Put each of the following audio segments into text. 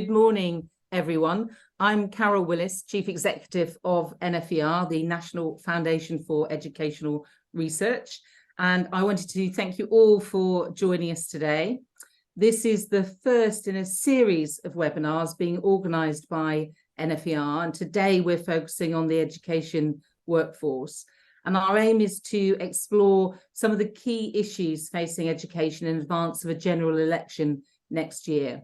Good morning, everyone. I'm Carol Willis, Chief Executive of NFER, the National Foundation for Educational Research, and I wanted to thank you all for joining us today. This is the first in a series of webinars being organised by NFER, and today we're focusing on the education workforce. And our aim is to explore some of the key issues facing education in advance of a general election next year.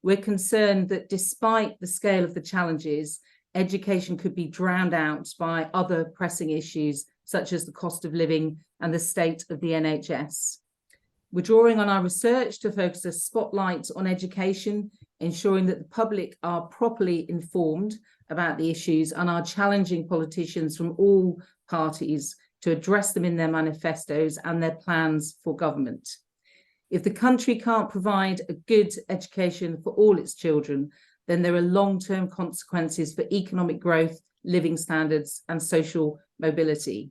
We're concerned that despite the scale of the challenges, education could be drowned out by other pressing issues, such as the cost of living and the state of the NHS. We're drawing on our research to focus a spotlight on education, ensuring that the public are properly informed about the issues and are challenging politicians from all parties to address them in their manifestos and their plans for government. If the country can't provide a good education for all its children, then there are long-term consequences for economic growth, living standards, and social mobility.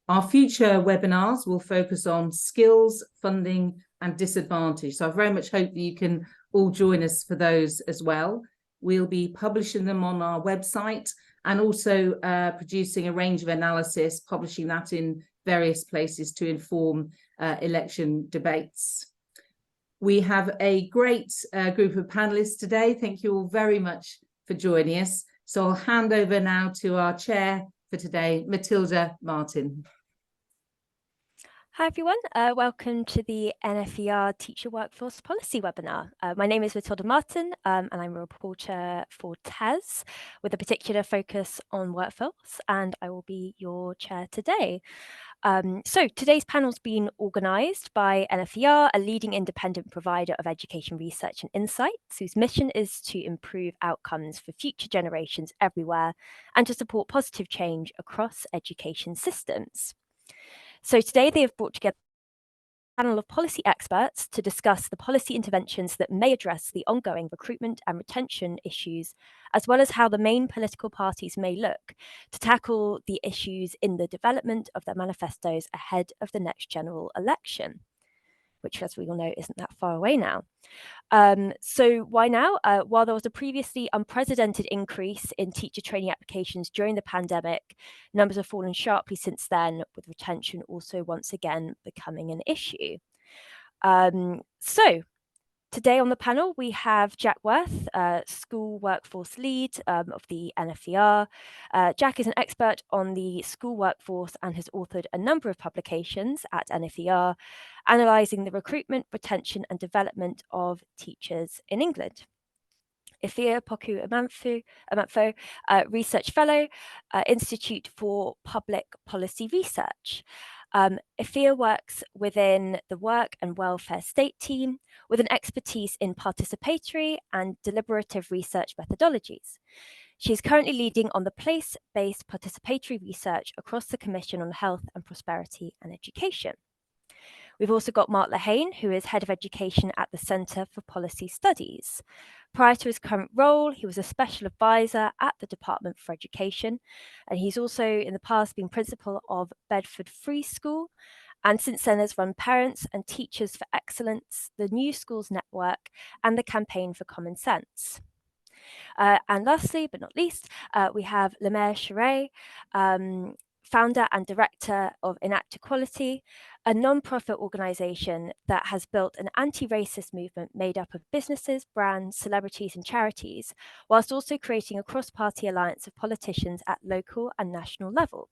Our future webinars will focus on skills, funding, and disadvantage. So I very much hope that you can all join us for those as well. We'll be publishing them on our website and also producing a range of analysis, publishing that in various places to inform election debates. We have a great group of panelists today. Thank you all very much for joining us. So I'll hand over now to our chair for today, Matilda Martin. Hi everyone, welcome to the NFER Teacher Workforce Policy webinar. My name is Matilda Martin and I'm a reporter for TES with a particular focus on workforce, and I will be your chair today. So today's panel's been organised by NFER, a leading independent provider of education research and insights, whose mission is to improve outcomes for future generations everywhere and to support positive change across education systems. So today they have brought together a panel of policy experts to discuss the policy interventions that may address the ongoing recruitment and retention issues, as well as how the main political parties may look to tackle the issues in the development of their manifestos ahead of the next general election, which, as we all know, isn't that far away now. So why now? While there was a previously unprecedented increase in teacher training applications during the pandemic, numbers have fallen sharply since then, with retention also once again becoming an issue. So today on the panel, we have Jack Worth, School Workforce Lead of the NFER. Jack is an expert on the school workforce and has authored a number of publications at NFER, analysing the recruitment, retention and development of teachers in England. Efua Poku-Amanfo, Research Fellow, Institute for Public Policy Research. Efua works within the Work and Welfare State Team with an expertise in participatory and deliberative research methodologies. She is currently leading on the place-based participatory research across the Commission on Health and Prosperity and Education. We've also got Mark Lehain, who is Head of Education at the Centre for Policy Studies. Prior to his current role, he was a Special Advisor at the Department for Education, and he's also in the past been Principal of Bedford Free School, and since then has run Parents and Teachers for Excellence, the New Schools Network, and the Campaign for Common Sense. And lastly, but not least, we have Sherae, Founder and Director of Enact Equality, a non-profit organisation that has built an anti-racist movement made up of businesses, brands, celebrities and charities, whilst also creating a cross-party alliance of politicians at local and national level.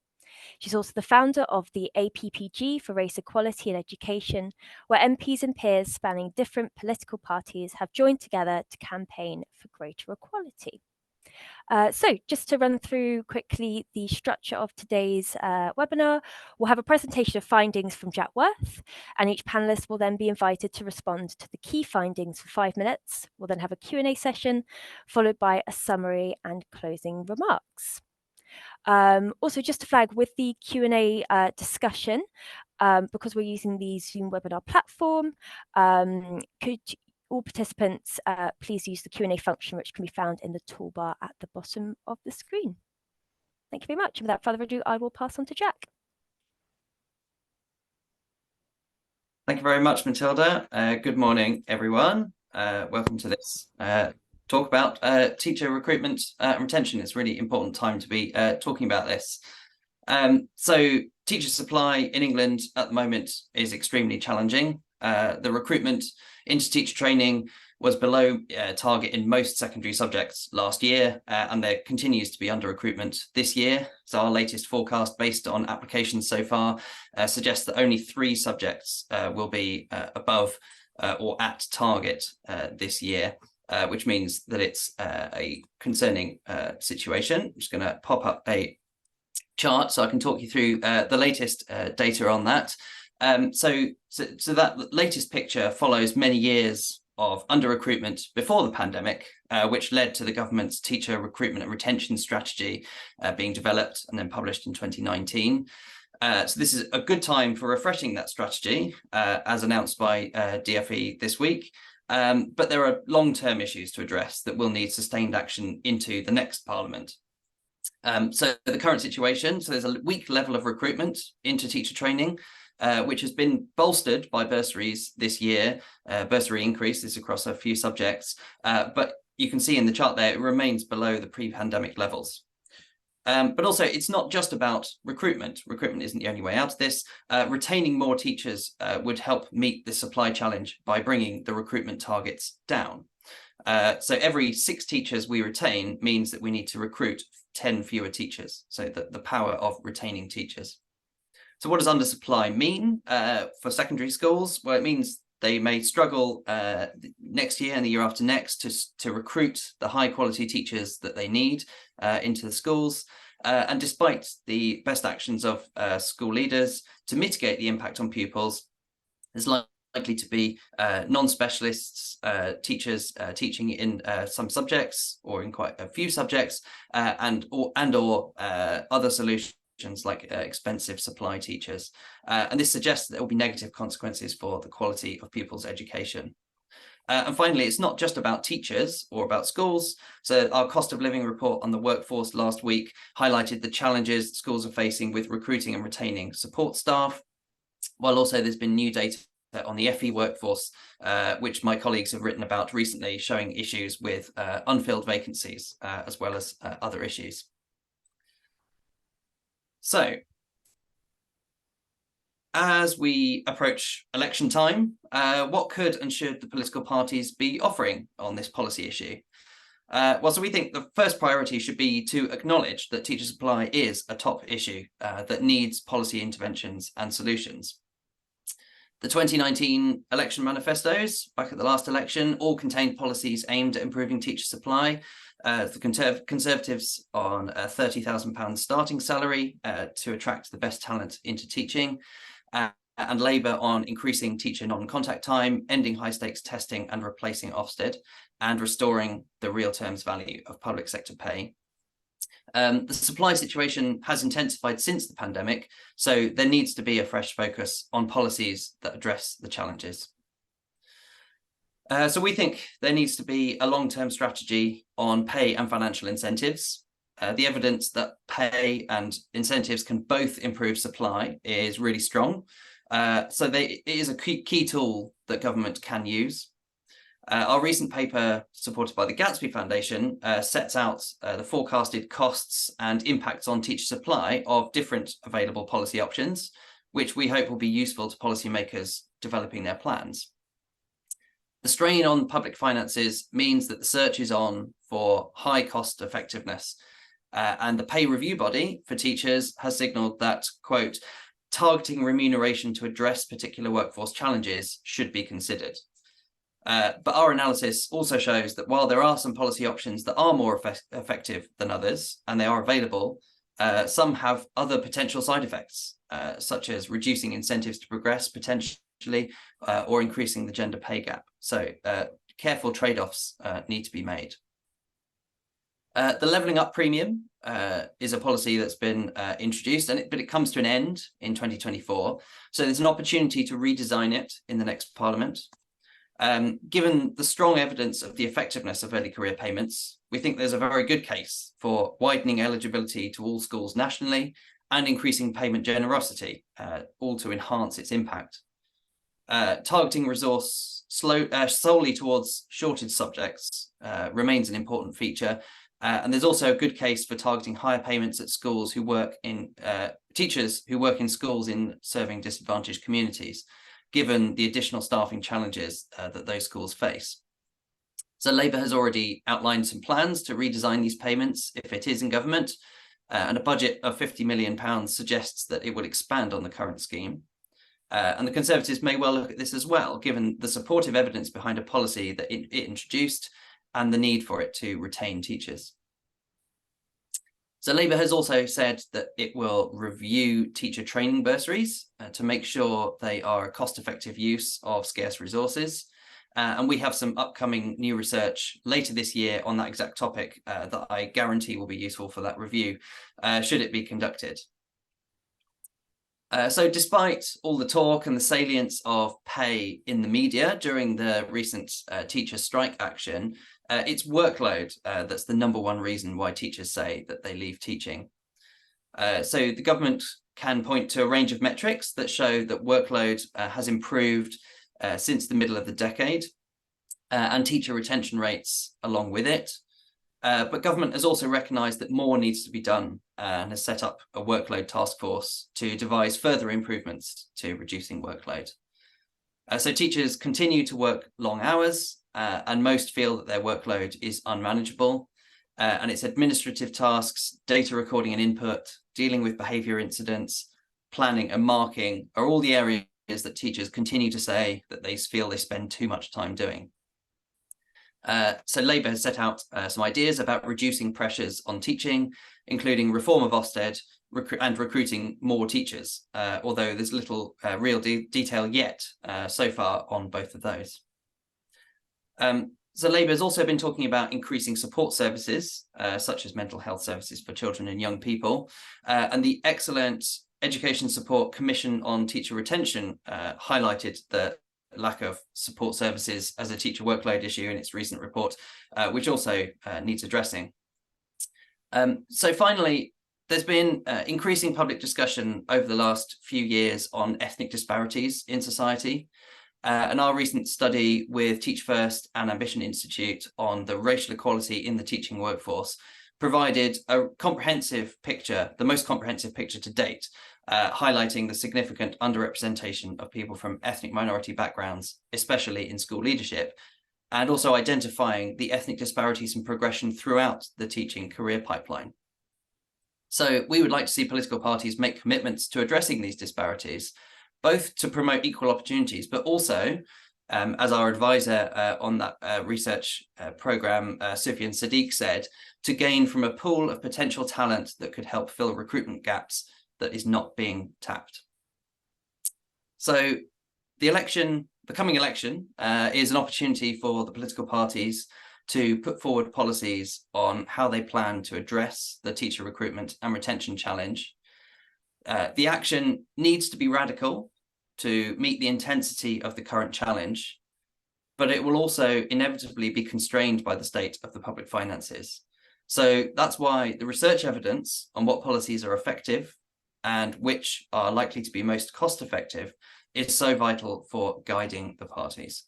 She's also the founder of the APPG for Race Equality in Education, where MPs and peers spanning different political parties have joined together to campaign for greater equality. So just to run through quickly the structure of today's webinar, we'll have a presentation of findings from Jack Worth, and each panelist will then be invited to respond to the key findings for 5 minutes. We'll then have a Q&A session, followed by a summary and closing remarks. Also, just to flag with the Q&A discussion, because we're using the Zoom webinar platform, could all participants please use the Q&A function, which can be found in the toolbar at the bottom of the screen. Thank you very much. And without further ado, I will pass on to Jack. Thank you very much, Matilda. Good morning, everyone. Welcome to this talk about teacher recruitment and retention. It's a really important time to be talking about this. So teacher supply in England at the moment is extremely challenging. The recruitment into teacher training was below target in most secondary subjects last year, and there continues to be under recruitment this year. So our latest forecast, based on applications so far, suggests that only 3 subjects will be above or at target this year, which means that it's a concerning situation. I'm just going to pop up a chart so I can talk you through the latest data on that. So that latest picture follows many years of under-recruitment before the pandemic, which led to the government's teacher recruitment and retention strategy being developed and then published in 2019. So this is a good time for refreshing that strategy, as announced by DfE this week. But there are long-term issues to address that will need sustained action into the next Parliament. So the current situation, so there's a weak level of recruitment into teacher training, which has been bolstered by bursaries this year, bursary increases across a few subjects, but you can see in the chart there, it remains below the pre-pandemic levels. But also, it's not just about recruitment. Recruitment isn't the only way out of this. Retaining more teachers would help meet the supply challenge by bringing the recruitment targets down. So every 6 teachers we retain means that we need to recruit 10 fewer teachers. So the power of retaining teachers. So what does undersupply mean for secondary schools? Well, it means they may struggle next year and the year after next to recruit the high quality teachers that they need into the schools. And despite the best actions of school leaders to mitigate the impact on pupils, there's likely to be non-specialists teachers teaching in some subjects or in quite a few subjects, and or other solutions like expensive supply teachers. And this suggests that there will be negative consequences for the quality of pupils' education. And finally, it's not just about teachers or about schools. So our cost of living report on the workforce last week highlighted the challenges schools are facing with recruiting and retaining support staff, while also there's been new data on the FE workforce, which my colleagues have written about recently, showing issues with unfilled vacancies, as well as other issues. So, as we approach election time, what could and should the political parties be offering on this policy issue? Well, so we think the first priority should be to acknowledge that teacher supply is a top issue that needs policy interventions and solutions. The 2019 election manifestos, back at the last election, all contained policies aimed at improving teacher supply. The Conservatives on a £30,000 starting salary to attract the best talent into teaching, and Labour on increasing teacher non-contact time, ending high-stakes testing and replacing Ofsted, and restoring the real terms value of public sector pay. The supply situation has intensified since the pandemic, so there needs to be a fresh focus on policies that address the challenges. So we think there needs to be a long-term strategy on pay and financial incentives. The evidence that pay and incentives can both improve supply is really strong. So it is a key tool that government can use. Our recent paper, supported by the Gatsby Foundation, sets out the forecasted costs and impacts on teacher supply of different available policy options, which we hope will be useful to policymakers developing their plans. The strain on public finances means that the search is on for high cost effectiveness, and the pay review body for teachers has signalled that, quote, targeting remuneration to address particular workforce challenges should be considered. But our analysis also shows that while there are some policy options that are more effective than others, and they are available, some have other potential side effects, such as reducing incentives to progress potentially, or increasing the gender pay gap. So careful trade-offs need to be made. The levelling up premium is a policy that's been introduced, but it comes to an end in 2024. So there's an opportunity to redesign it in the next Parliament. Given the strong evidence of the effectiveness of early career payments, we think there's a very good case for widening eligibility to all schools nationally and increasing payment generosity, all to enhance its impact. Targeting resource solely towards shortage subjects remains an important feature. And there's also a good case for targeting higher payments at schools who work in teachers who work in schools in serving disadvantaged communities, given the additional staffing challenges that those schools face. So Labour has already outlined some plans to redesign these payments if it is in government, and a budget of £50 million suggests that it will expand on the current scheme. And the Conservatives may well look at this as well, given the supportive evidence behind a policy that it introduced and the need for it to retain teachers. So Labour has also said that it will review teacher training bursaries to make sure they are a cost-effective use of scarce resources. And we have some upcoming new research later this year on that exact topic that I guarantee will be useful for that review, should it be conducted. So despite all the talk and the salience of pay in the media during the recent teacher strike action, it's workload that's the #1 reason why teachers say that they leave teaching. So the government can point to a range of metrics that show that workload has improved since the middle of the decade, and teacher retention rates along with it. But government has also recognised that more needs to be done and has set up a workload task force to devise further improvements to reducing workload. So teachers continue to work long hours, and most feel that their workload is unmanageable. And it's administrative tasks, data recording and input, dealing with behaviour incidents, planning and marking are all the areas that teachers continue to say that they feel they spend too much time doing. So Labour has set out some ideas about reducing pressures on teaching, including reform of Ofsted and recruiting more teachers, although there's little real detail yet so far on both of those. So Labour has also been talking about increasing support services, such as mental health services for children and young people, and the excellent Education Support Commission on Teacher Retention highlighted the lack of support services as a teacher workload issue in its recent report, which also needs addressing. So finally, there's been increasing public discussion over the last few years on ethnic disparities in society. And our recent study with Teach First and Ambition Institute on the racial equality in the teaching workforce provided a comprehensive picture, the most comprehensive picture to date, highlighting the significant underrepresentation of people from ethnic minority backgrounds, especially in school leadership, and also identifying the ethnic disparities and progression throughout the teaching career pipeline. So we would like to see political parties make commitments to addressing these disparities, both to promote equal opportunities, but also, as our advisor on that research programme, Sufyan Sadiq, said, to gain from a pool of potential talent that could help fill recruitment gaps that is not being tapped. So the coming election is an opportunity for the political parties to put forward policies on how they plan to address the teacher recruitment and retention challenge. The action needs to be radical to meet the intensity of the current challenge, but it will also inevitably be constrained by the state of the public finances. So that's why the research evidence on what policies are effective and which are likely to be most cost effective is so vital for guiding the parties.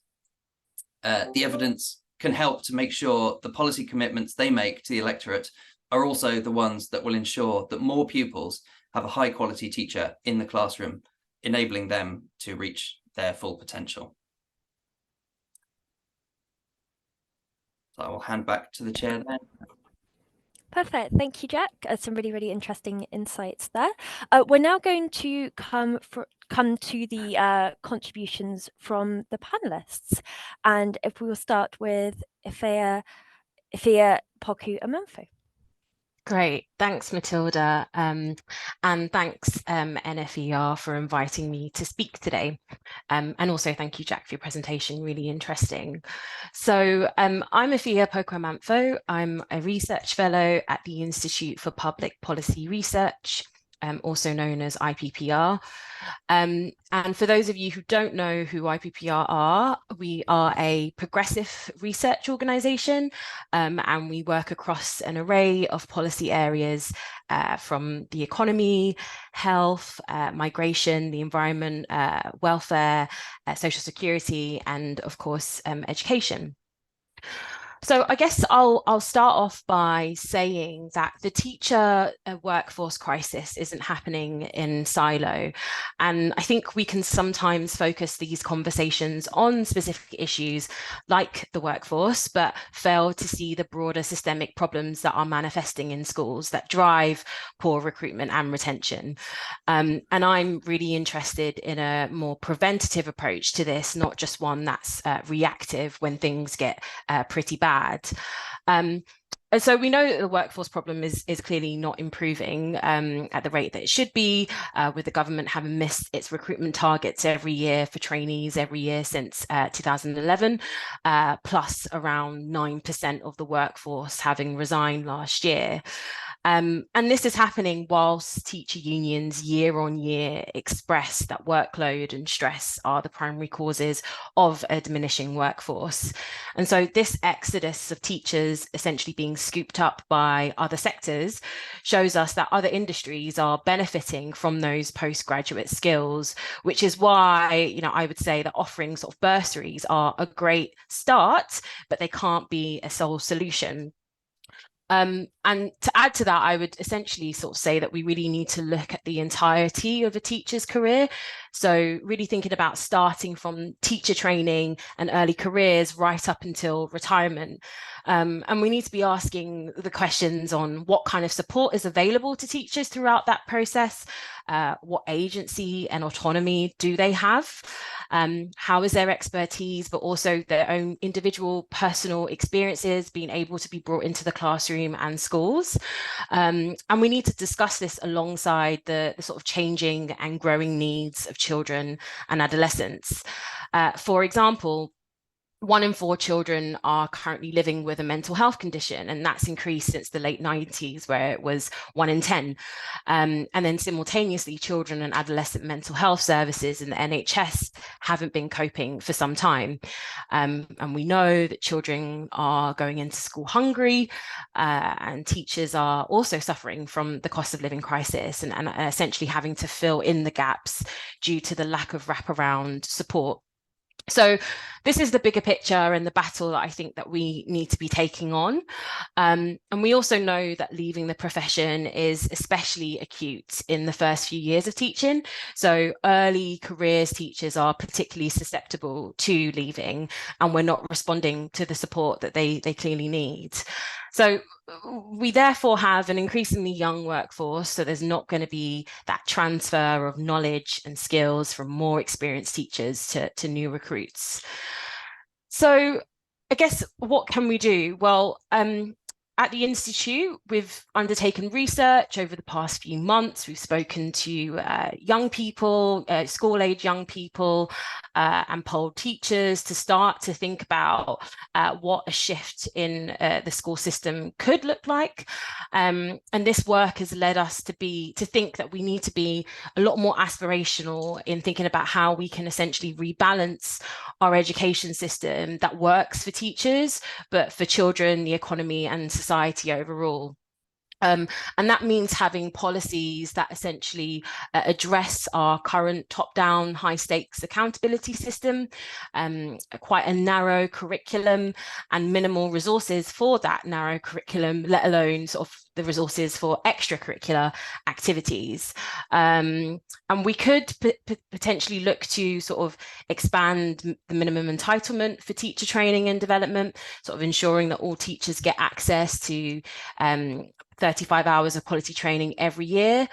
The evidence can help to make sure the policy commitments they make to the electorate are also the ones that will ensure that more pupils have a high quality teacher in the classroom, enabling them to reach their full potential. So I will hand back to the chair then. Perfect. Thank you, Jack. Some really, really interesting insights there. We're now going to come to the contributions from the panelists. And if we will start with Efua Poku-Amanfo. Great, thanks Matilda, and thanks NFER for inviting me to speak today, and also thank you Jack for your presentation, really interesting. So I'm Efua Poku-Amanfo. I'm a research fellow at the Institute for Public Policy Research, also known as IPPR. And for those of you who don't know who IPPR are, we are a progressive research organisation, and we work across an array of policy areas from the economy, health, migration, the environment, welfare, social security, and of course, education. So I guess I'll start off by saying that the teacher workforce crisis isn't happening in silo. And I think we can sometimes focus these conversations on specific issues like the workforce, but fail to see the broader systemic problems that are manifesting in schools that drive poor recruitment and retention. And I'm really interested in a more preventative approach to this, not just one that's reactive when things get pretty bad. And so we know that the workforce problem is clearly not improving at the rate that it should be, with the government having missed its recruitment targets every year for trainees every year since 2011, plus around 9% of the workforce having resigned last year. And this is happening whilst teacher unions year on year express that workload and stress are the primary causes of a diminishing workforce. And so this exodus of teachers essentially being scooped up by other sectors shows us that other industries are benefiting from those postgraduate skills, which is why, I would say that offering sort of bursaries are a great start, but they can't be a sole solution. And to add to that, I would essentially sort of say that we really need to look at the entirety of a teacher's career. So really thinking about starting from teacher training and early careers right up until retirement. And we need to be asking the questions on what kind of support is available to teachers throughout that process. What agency and autonomy do they have? How is their expertise, but also their own individual personal experiences being able to be brought into the classroom and schools? And we need to discuss this alongside the sort of changing and growing needs of children and adolescents. For example, 1 in 4 children are currently living with a mental health condition, and that's increased since the late 90s, where it was 1 in 10. And then simultaneously, children and adolescent mental health services in the NHS haven't been coping for some time. And we know that children are going into school hungry, and teachers are also suffering from the cost of living crisis and essentially having to fill in the gaps due to the lack of wraparound support. So this is the bigger picture and the battle that I think that we need to be taking on. And we also know that leaving the profession is especially acute in the first few years of teaching. So early careers teachers are particularly susceptible to leaving, and we're not responding to the support that they clearly need. So we therefore have an increasingly young workforce, so there's not going to be that transfer of knowledge and skills from more experienced teachers to new recruits. So I guess what can we do? Well, at the Institute, we've undertaken research over the past few months. We've spoken to young people, school-age young people, and polled teachers to start to think about what a shift in the school system could look like. And this work has led us to think that we need to be a lot more aspirational in thinking about how we can essentially rebalance our education system that works for teachers, but for children, the economy, and society overall. And that means having policies that essentially address our current top-down high-stakes accountability system, quite a narrow curriculum and minimal resources for that narrow curriculum, let alone sort of the resources for extracurricular activities. And we could potentially look to sort of expand the minimum entitlement for teacher training and development, sort of ensuring that all teachers get access to 35 hours of quality training every year.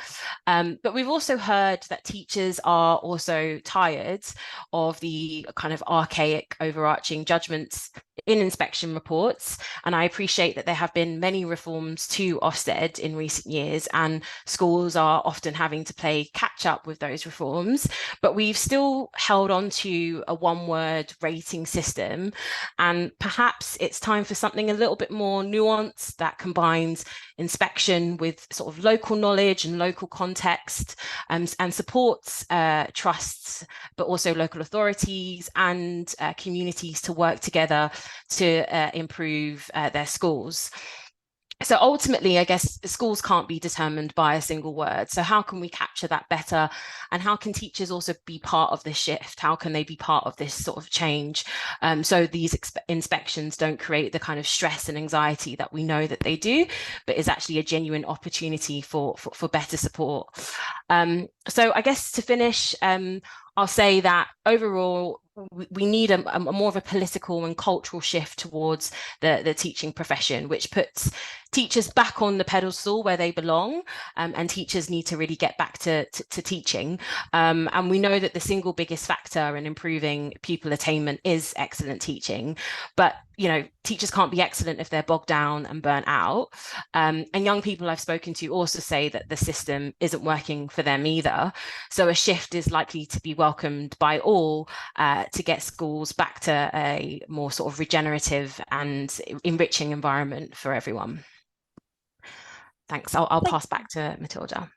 But we've also heard that teachers are also tired of the kind of archaic overarching judgments in inspection reports. And I appreciate that there have been many reforms to Ofsted in recent years, and schools are often having to play catch up with those reforms. But we've still held on to a one-word rating system. And perhaps it's time for something a little bit more nuanced that combines inspection with sort of local knowledge and local context, and supports trusts, but also local authorities and communities to work together to improve their schools. So ultimately, I guess schools can't be determined by a single word. So how can we capture that better? And how can teachers also be part of this shift? How can they be part of this sort of change? So these inspections don't create the kind of stress and anxiety that we know that they do, but is actually a genuine opportunity for better support. So I guess to finish, I'll say that overall, we need a more of a political and cultural shift towards the teaching profession, which puts teachers back on the pedestal where they belong, and teachers need to really get back to teaching. And we know that the single biggest factor in improving pupil attainment is excellent teaching, but teachers can't be excellent if they're bogged down and burnt out. And young people I've spoken to also say that the system isn't working for them either. So a shift is likely to be welcomed by all, to get schools back to a more sort of regenerative and enriching environment for everyone. Thanks. I'll pass back to Matilda.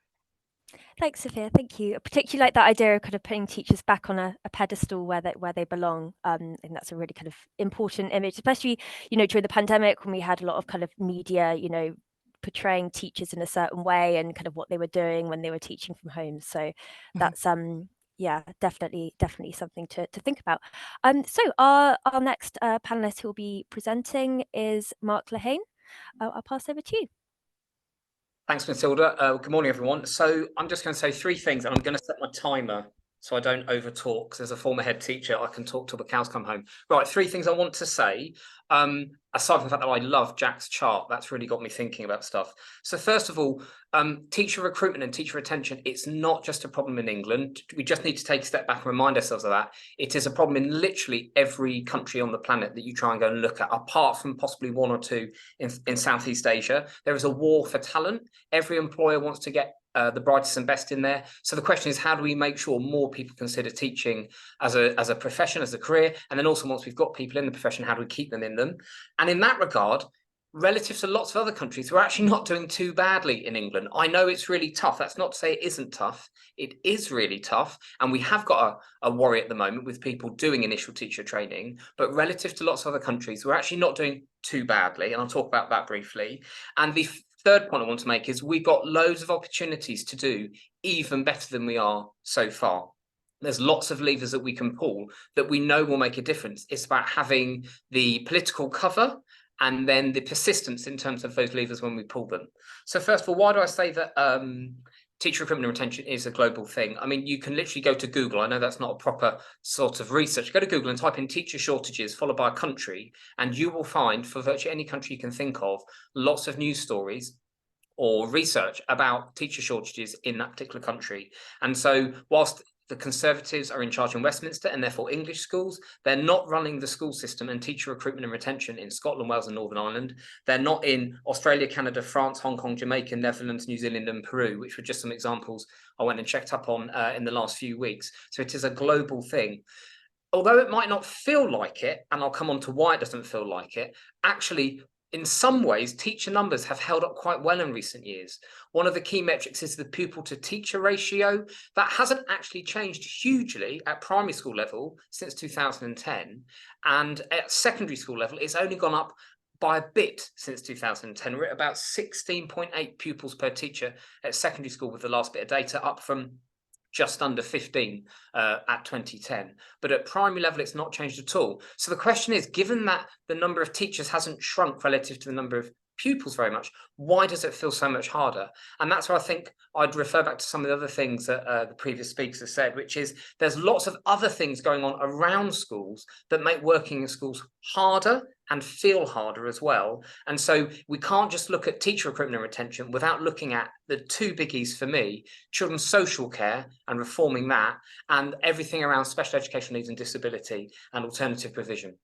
Thanks, Sophia. Thank you. I particularly like that idea of kind of putting teachers back on a pedestal where they belong. And that's a really kind of important image, especially, during the pandemic when we had a lot of kind of media, portraying teachers in a certain way and kind of what they were doing when they were teaching from home. So that's yeah, definitely something to think about. So our next panelist who will be presenting is Mark Lehain. I'll pass over to you. Thanks, Matilda. Good morning, everyone. So I'm just going to say 3 things, and I'm going to set my timer so I don't over talk, because as a former head teacher, I can talk till the cows come home. Right, 3 things I want to say. Aside from the fact that I love Jack's chart, that's really got me thinking about stuff. So first of all, teacher recruitment and teacher retention, it's not just a problem in England. We just need to take a step back and remind ourselves of that. It is a problem in literally every country on the planet that you try and go and look at, apart from possibly 1 or 2 in Southeast Asia. There is a war for talent. Every employer wants to get the brightest and best in there. So the question is, how do we make sure more people consider teaching as a profession, as a career? And then also, once we've got people in the profession, how do we keep them in them? And in that regard, relative to lots of other countries, we're actually not doing too badly in England. I know it's really tough. That's not to say it isn't tough. It is really tough. And we have got a worry at the moment with people doing initial teacher training. But relative to lots of other countries, we're actually not doing too badly. And I'll talk about that briefly. And the third point I want to make is we've got loads of opportunities to do even better than we are so far. There's lots of levers that we can pull that we know will make a difference. It's about having the political cover and then the persistence in terms of those levers when we pull them. So first of all, why do I say that teacher recruitment and retention is a global thing? I mean, you can literally go to Google. I know that's not a proper sort of research. Go to Google and type in teacher shortages followed by a country, and you will find, for virtually any country you can think of, lots of news stories or research about teacher shortages in that particular country. And so whilst the Conservatives are in charge in Westminster and therefore English schools, they're not running the school system and teacher recruitment and retention in Scotland, Wales and Northern Ireland. They're not in Australia, Canada, France, Hong Kong, Jamaica, Netherlands, New Zealand and Peru, which were just some examples I went and checked up on in the last few weeks. So it is a global thing. Although it might not feel like it, and I'll come on to why it doesn't feel like it, actually, in some ways, teacher numbers have held up quite well in recent years. One of the key metrics is the pupil to teacher ratio. That hasn't actually changed hugely at primary school level since 2010. And at secondary school level, it's only gone up by a bit since 2010. We're at about 16.8 pupils per teacher at secondary school with the last bit of data, up from just under 15 at 2010. But at primary level, it's not changed at all. So the question is, given that the number of teachers hasn't shrunk relative to the number of pupils very much, why does it feel so much harder? And that's where I think I'd refer back to some of the other things that the previous speakers have said, which is there's lots of other things going on around schools that make working in schools harder and feel harder as well. And so we can't just look at teacher recruitment and retention without looking at the 2 biggies for me: children's social care and reforming that, and everything around special educational needs and disability and alternative provision.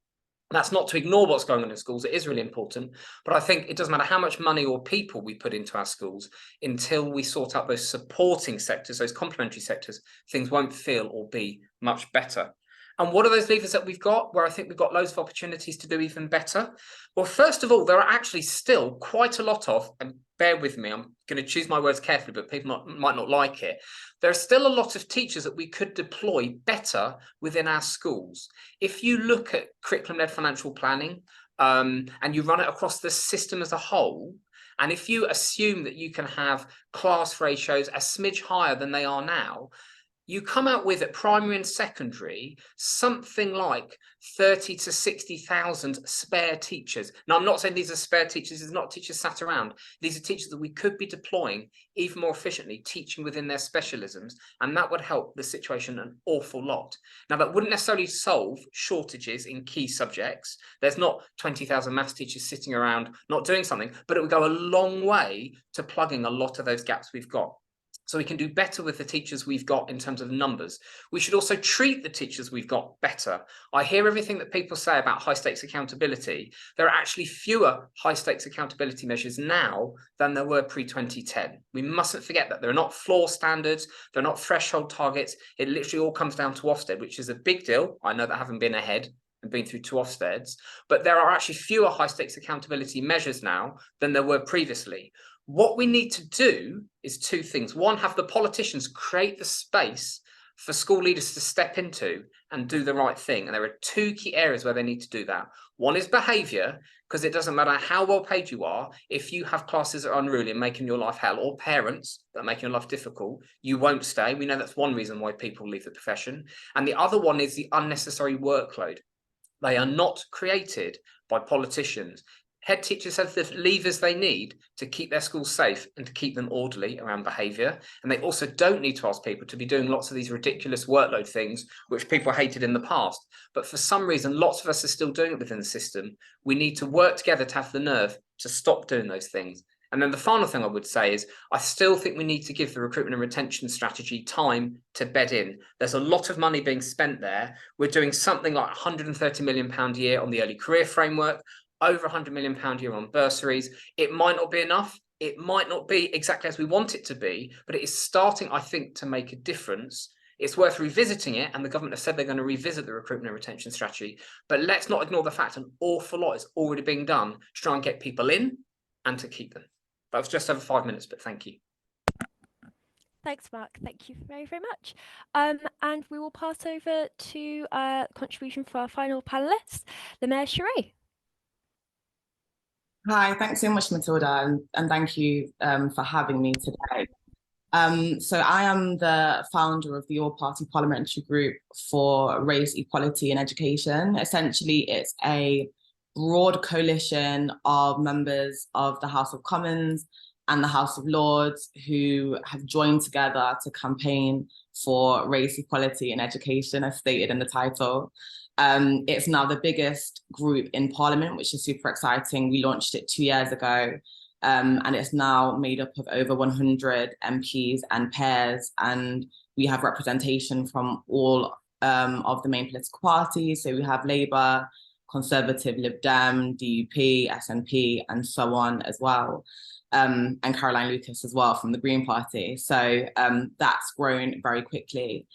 That's not to ignore what's going on in schools. It is really important. But I think it doesn't matter how much money or people we put into our schools, until we sort out those supporting sectors, those complementary sectors, things won't feel or be much better. And what are those levers that we've got where I think we've got loads of opportunities to do even better? Well, first of all, there are actually still quite a lot of, and bear with me, I'm going to choose my words carefully, but people might not like it. There are still a lot of teachers that we could deploy better within our schools. If you look at curriculum-led financial planning and you run it across the system as a whole, And if you assume that you can have class ratios a smidge higher than they are now, you come out with, at primary and secondary, something like 30 to 60,000 spare teachers. Now, I'm not saying these are spare teachers, these are not teachers sat around. These are teachers that we could be deploying even more efficiently, teaching within their specialisms, and that would help the situation an awful lot. Now, that wouldn't necessarily solve shortages in key subjects. There's not 20,000 maths teachers sitting around not doing something, but it would go a long way to plugging a lot of those gaps we've got. So we can do better with the teachers we've got in terms of numbers. We should also treat the teachers we've got better. I hear everything that people say about high stakes accountability. There are actually fewer high stakes accountability measures now than there were pre-2010. We mustn't forget that. They're not floor standards. They're not threshold targets. It literally all comes down to Ofsted, which is a big deal. I know that I haven't been ahead and been through 2 Ofsteds, but there are actually fewer high stakes accountability measures now than there were previously. What we need to do is 2 things. One, have the politicians create the space for school leaders to step into and do the right thing. And there are 2 key areas where they need to do that. One is behaviour, because it doesn't matter how well paid you are, if you have classes that are unruly and making your life hell, or parents that are making your life difficult, you won't stay. We know that's one reason why people leave the profession. And the other one is the unnecessary workload. They are not created by politicians. Head teachers have the levers they need to keep their schools safe and to keep them orderly around behaviour. And they also don't need to ask people to be doing lots of these ridiculous workload things, which people hated in the past. But for some reason, lots of us are still doing it within the system. We need to work together to have the nerve to stop doing those things. And then the final thing I would say is, I still think we need to give the recruitment and retention strategy time to bed in. There's a lot of money being spent there. We're doing something like £130 million a year on the early career framework, over £100 million a year on bursaries. It might not be enough. It might not be exactly as we want it to be, but it is starting, I think, to make a difference. It's worth revisiting it, and the government have said they're going to revisit the recruitment and retention strategy. But let's not ignore the fact an awful lot is already being done to try and get people in and to keep them. That was just over 5 minutes, but thank you. Thanks, Mark. Thank you very, very much. And we will pass over to contribution for our final panelist, Lehain Sherae. Hi, thanks so much, Matilda, and thank you for having me today. So I am the founder of the All-Party Parliamentary Group for Race, Equality and Education. Essentially, it's a broad coalition of members of the House of Commons and the House of Lords who have joined together to campaign for race, equality and education, as stated in the title. It's now the biggest group in Parliament, which is super exciting. We launched it 2 years ago, and it's now made up of over 100 MPs and pairs, and we have representation from all of the main political parties. So we have Labour, Conservative, Lib Dem, DUP, SNP, and so on as well. And Caroline Lucas as well from the Green Party. So that's grown very quickly.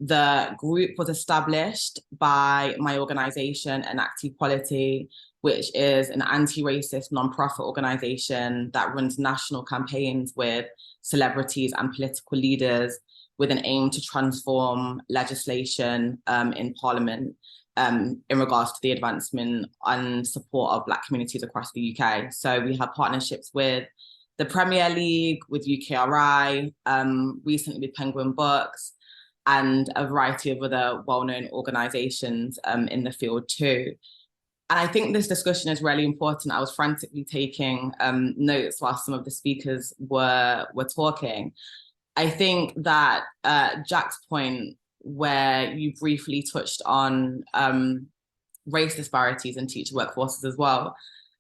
The group was established by my organisation, Enact Equality, which is an anti-racist non-profit organisation that runs national campaigns with celebrities and political leaders with an aim to transform legislation in Parliament in regards to the advancement and support of Black communities across the UK. So we have partnerships with the Premier League, with UKRI, recently with Penguin Books, and a variety of other well-known organisations in the field too. And I think this discussion is really important. I was frantically taking notes while some of the speakers were talking. I think that Jack's point, where you briefly touched on race disparities in teacher workforces as well.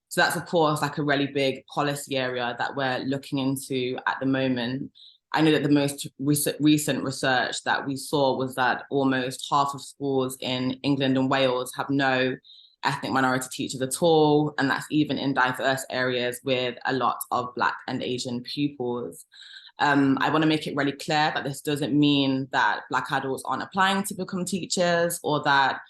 So that's, of course, like a really big policy area that we're looking into at the moment. I know that the most recent research that we saw was that almost half of schools in England and Wales have no ethnic minority teachers at all, and that's even in diverse areas with a lot of Black and Asian pupils. I want to make it really clear that this doesn't mean that Black adults aren't applying to become teachers, or that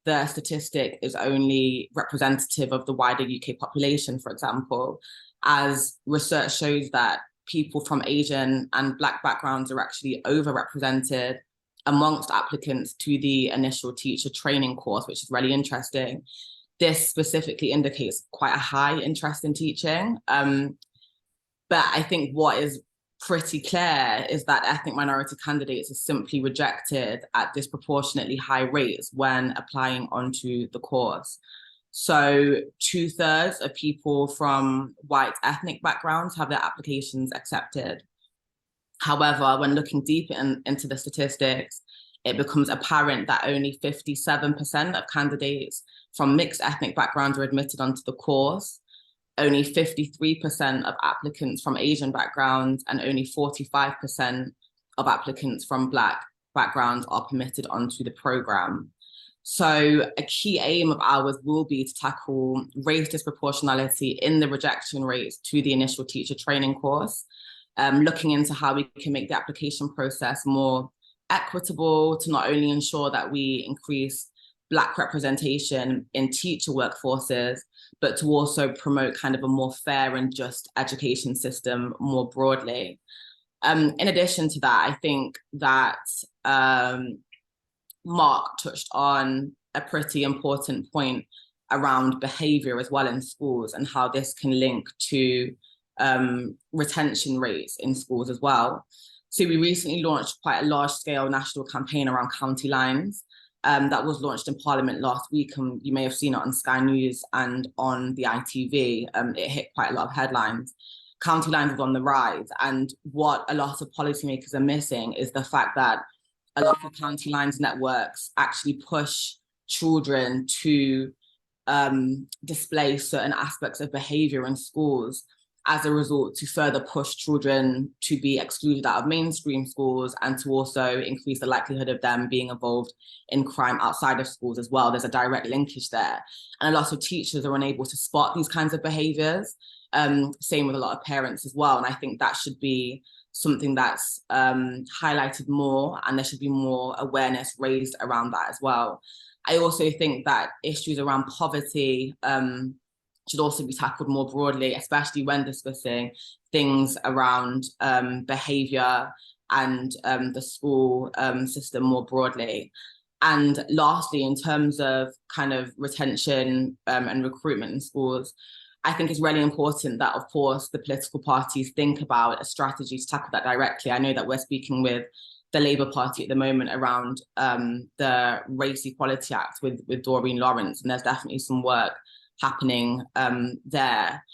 the statistic is only representative of the wider UK population, for example, as research shows that people from Asian and Black backgrounds are actually overrepresented amongst applicants to the initial teacher training course, which is really interesting. This specifically indicates quite a high interest in teaching. But I think what is pretty clear is that ethnic minority candidates are simply rejected at disproportionately high rates when applying onto the course. So 2/3 of people from white ethnic backgrounds have their applications accepted. However, when looking deep into the statistics, it becomes apparent that only 57% of candidates from mixed ethnic backgrounds are admitted onto the course. Only 53% of applicants from Asian backgrounds and only 45% of applicants from Black backgrounds are permitted onto the programme. So a key aim of ours will be to tackle race disproportionality in the rejection rates to the initial teacher training course, looking into how we can make the application process more equitable to not only ensure that we increase Black representation in teacher workforces, but to also promote kind of a more fair and just education system more broadly. In addition to that, I think that Mark touched on a pretty important point around behaviour as well in schools and how this can link to retention rates in schools as well. So we recently launched quite a large-scale national campaign around county lines that was launched in Parliament last week, and you may have seen it on Sky News and on the ITV. It hit quite a lot of headlines. County lines is on the rise, and what a lot of policymakers are missing is the fact that a lot of county lines networks actually push children to display certain aspects of behaviour in schools as a result to further push children to be excluded out of mainstream schools and to also increase the likelihood of them being involved in crime outside of schools as well. There's a direct linkage there. And a lot of teachers are unable to spot these kinds of behaviours. Same with a lot of parents as well. And I think that should be something that's highlighted more, and there should be more awareness raised around that as well. I also think that issues around poverty should also be tackled more broadly, especially when discussing things around behaviour and the school system more broadly. And lastly, in terms of kind of retention and recruitment in schools, I think it's really important that, of course, the political parties think about a strategy to tackle that directly. I know that we're speaking with the Labour Party at the moment around the Race Equality Act with Doreen Lawrence, and there's definitely some work happening there.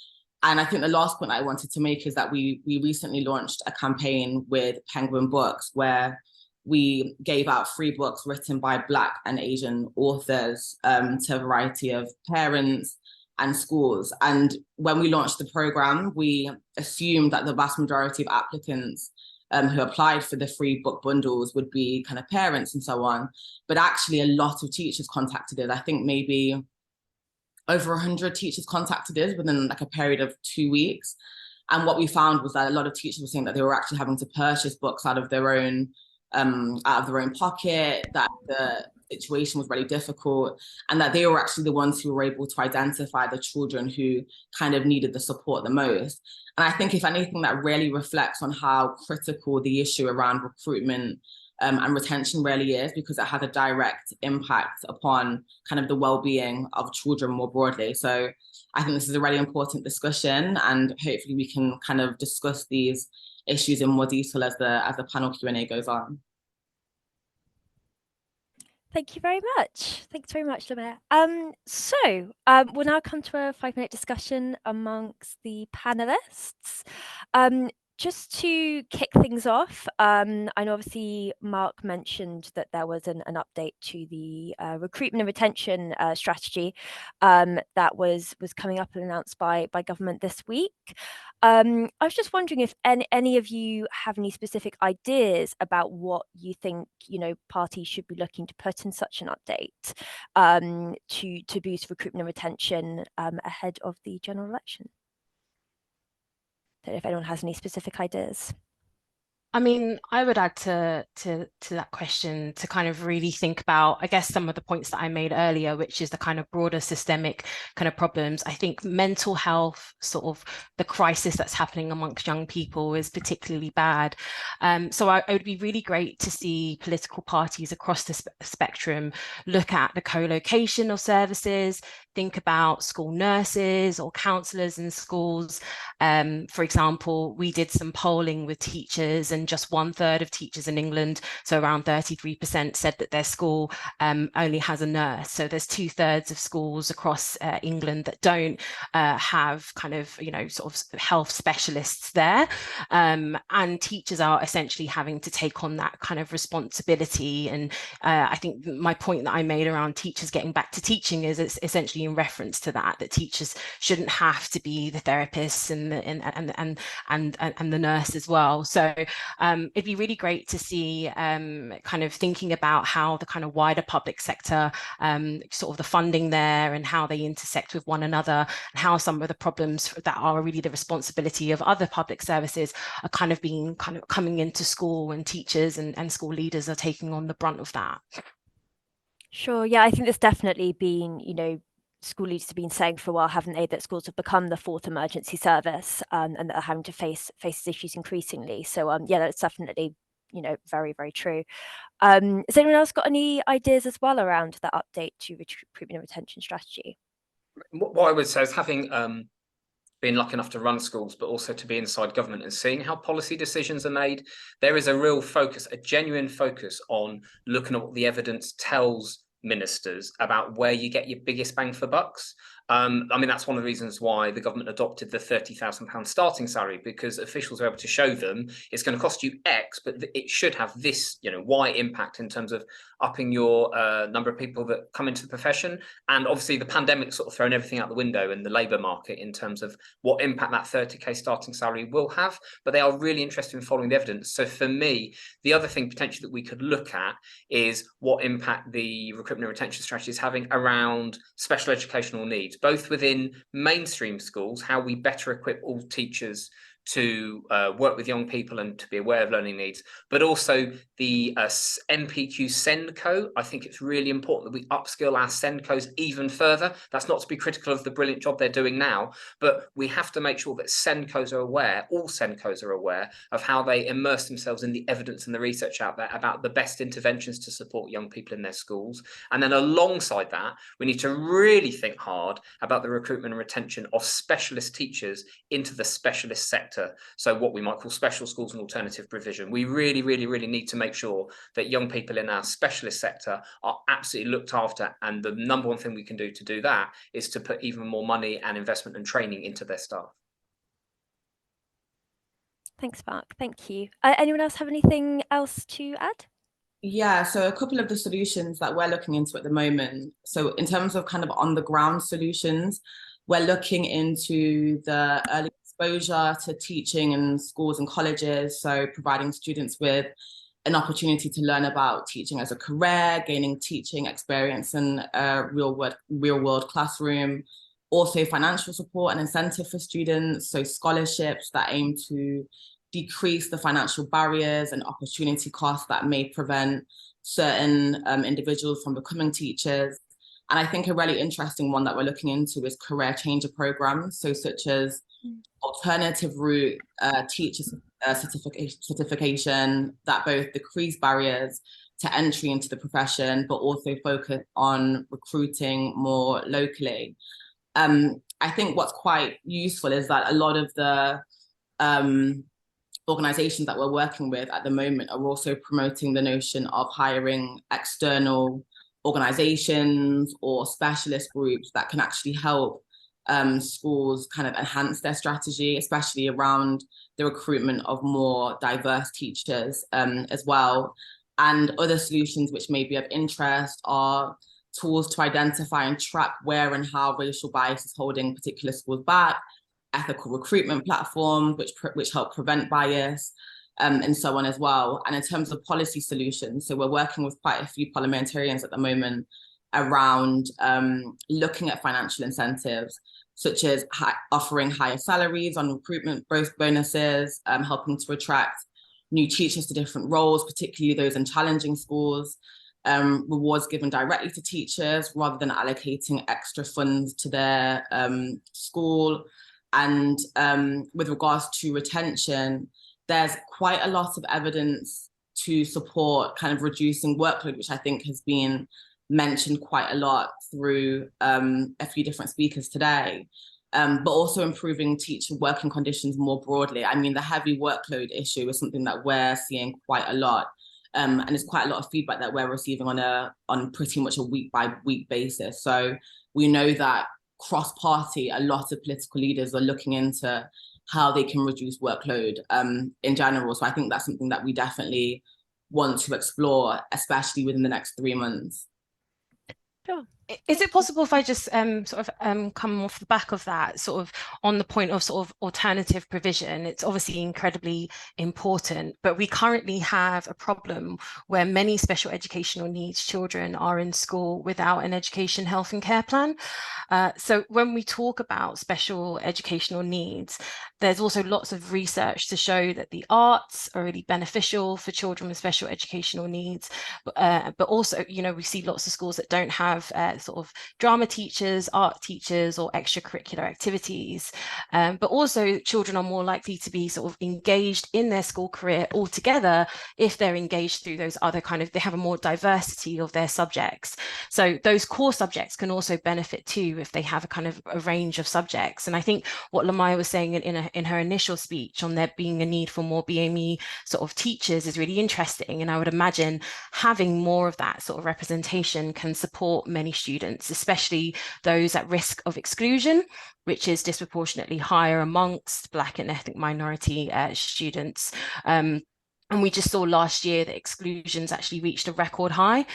And I think the last point I wanted to make is that we recently launched a campaign with Penguin Books where we gave out free books written by Black and Asian authors to a variety of parents and schools. And when we launched the programme, we assumed that the vast majority of applicants who applied for the free book bundles would be kind of parents and so on. But actually a lot of teachers contacted us. I think maybe over 100 teachers contacted us within like a period of 2 weeks. And what we found was that a lot of teachers were saying that they were actually having to purchase books out of their own pocket, that the situation was really difficult, and that they were actually the ones who were able to identify the children who kind of needed the support the most. And I think if anything, that really reflects on how critical the issue around recruitment and retention really is, because it has a direct impact upon kind of the well-being of children more broadly. So I think this is a really important discussion, and hopefully we can kind of discuss these issues in more detail as the panel Q&A goes on. Thank you very much. Thanks very much, Lehain. So we'll now come to a 5-minute discussion amongst the panelists. Just to kick things off, I know obviously Mark mentioned that there was an update to the recruitment and retention strategy that was coming up and announced by government this week. I was just wondering if any of you have any specific ideas about what you think, parties should be looking to put in such an update to boost recruitment and retention ahead of the general election. Don't know if anyone has any specific ideas. I mean, I would add to that question to kind of really think about, I guess, some of the points that I made earlier, which is the kind of broader systemic kind of problems. I think mental health, sort of the crisis that's happening amongst young people, is particularly bad. So it would be really great to see political parties across the spectrum look at the co-location of services, think about school nurses or counsellors in schools. For example, we did some polling with teachers, and just 1/3 of teachers in England, so around 33%, said that their school only has a nurse. So there's 2/3 of schools across England that don't have kind of, you know, sort of health specialists there. And teachers are essentially having to take on that kind of responsibility. And I think my point that I made around teachers getting back to teaching is it's essentially in reference to that teachers shouldn't have to be the therapists and the nurse as well. So it'd be really great to see kind of thinking about how the kind of wider public sector, sort of the funding there and how they intersect with one another, and how some of the problems that are really the responsibility of other public services are kind of coming into school, and teachers and school leaders are taking on the brunt of that. Sure. Yeah, I think there's definitely been, you know, school leaders have been saying for a while, haven't they, that schools have become the fourth emergency service, and that are having to face issues increasingly. So yeah, that's definitely, you know, very, very true. Has anyone else got any ideas as well around that update to recruitment and retention strategy? What I would say is, having been lucky enough to run schools, but also to be inside government and seeing how policy decisions are made, there is a real focus, a genuine focus on looking at what the evidence tells ministers about where you get your biggest bang for bucks. I mean, that's one of the reasons why the government adopted the £30,000 starting salary, because officials are able to show them it's going to cost you X, but it should have this, you know, Y impact in terms of upping your number of people that come into the profession. And obviously the pandemic sort of thrown everything out the window in the labour market in terms of what impact that 30k starting salary will have, but they are really interested in following the evidence. So for me, the other thing potentially that we could look at is what impact the recruitment and retention strategy is having around special educational needs, both within mainstream schools, how we better equip all teachers to work with young people and to be aware of learning needs, but also the NPQ SEND-Co. I think it's really important that we upskill our SEND-Cos even further. That's not to be critical of the brilliant job they're doing now, but we have to make sure that SEND-Cos are aware, all SEND-Cos are aware of how they immerse themselves in the evidence and the research out there about the best interventions to support young people in their schools. And then alongside that, we need to really think hard about the recruitment and retention of specialist teachers into the specialist sector. So what we might call special schools and alternative provision. We really, really, really need to make sure that young people in our specialist sector are absolutely looked after. And the number one thing we can do to do that is to put even more money and investment and training into their staff. Thanks, Mark. Thank you. Anyone else have anything else to add? Yeah, so a couple of the solutions that we're looking into at the moment. So in terms of kind of on the ground solutions, we're looking into the early exposure to teaching in schools and colleges, so providing students with an opportunity to learn about teaching as a career, gaining teaching experience in a real world classroom, also financial support and incentive for students, so scholarships that aim to decrease the financial barriers and opportunity costs that may prevent certain individuals from becoming teachers. And I think a really interesting one that we're looking into is career changer programs, so such as alternative route teacher certification that both decrease barriers to entry into the profession, but also focus on recruiting more locally. I think what's quite useful is that a lot of the organizations that we're working with at the moment are also promoting the notion of hiring external organizations or specialist groups that can actually help schools kind of enhance their strategy, especially around the recruitment of more diverse teachers as well. And other solutions which may be of interest are tools to identify and track where and how racial bias is holding particular schools back, ethical recruitment platforms which help prevent bias, and so on as well. And in terms of policy solutions, so we're working with quite a few parliamentarians at the moment around looking at financial incentives, such as offering higher salaries on recruitment bonuses, helping to attract new teachers to different roles, particularly those in challenging schools, rewards given directly to teachers rather than allocating extra funds to their school. And with regards to retention, there's quite a lot of evidence to support kind of reducing workload, which I think has been mentioned quite a lot through a few different speakers today, but also improving teacher working conditions more broadly. I mean, the heavy workload issue is something that we're seeing quite a lot, and there's quite a lot of feedback that we're receiving on pretty much a week by week basis. So we know that cross-party, a lot of political leaders are looking into how they can reduce workload in general. So I think that's something that we definitely want to explore, especially within the next 3 months. Sure. Is it possible if I just sort of come off the back of that, sort of on the point of sort of alternative provision? It's obviously incredibly important, but we currently have a problem where many special educational needs children are in school without an education, health and care plan. So when we talk about special educational needs, there's also lots of research to show that the arts are really beneficial for children with special educational needs, but also, you know, we see lots of schools that don't have sort of drama teachers, art teachers, or extracurricular activities. But also children are more likely to be sort of engaged in their school career altogether if they're engaged through those other kind of, they have a more diversity of their subjects. So those core subjects can also benefit too if they have a kind of a range of subjects. And I think what Lamaya was saying in her initial speech on there being a need for more BME sort of teachers is really interesting. And I would imagine having more of that sort of representation can support many students, especially those at risk of exclusion, which is disproportionately higher amongst Black and ethnic minority students. And we just saw last year that exclusions actually reached a record high.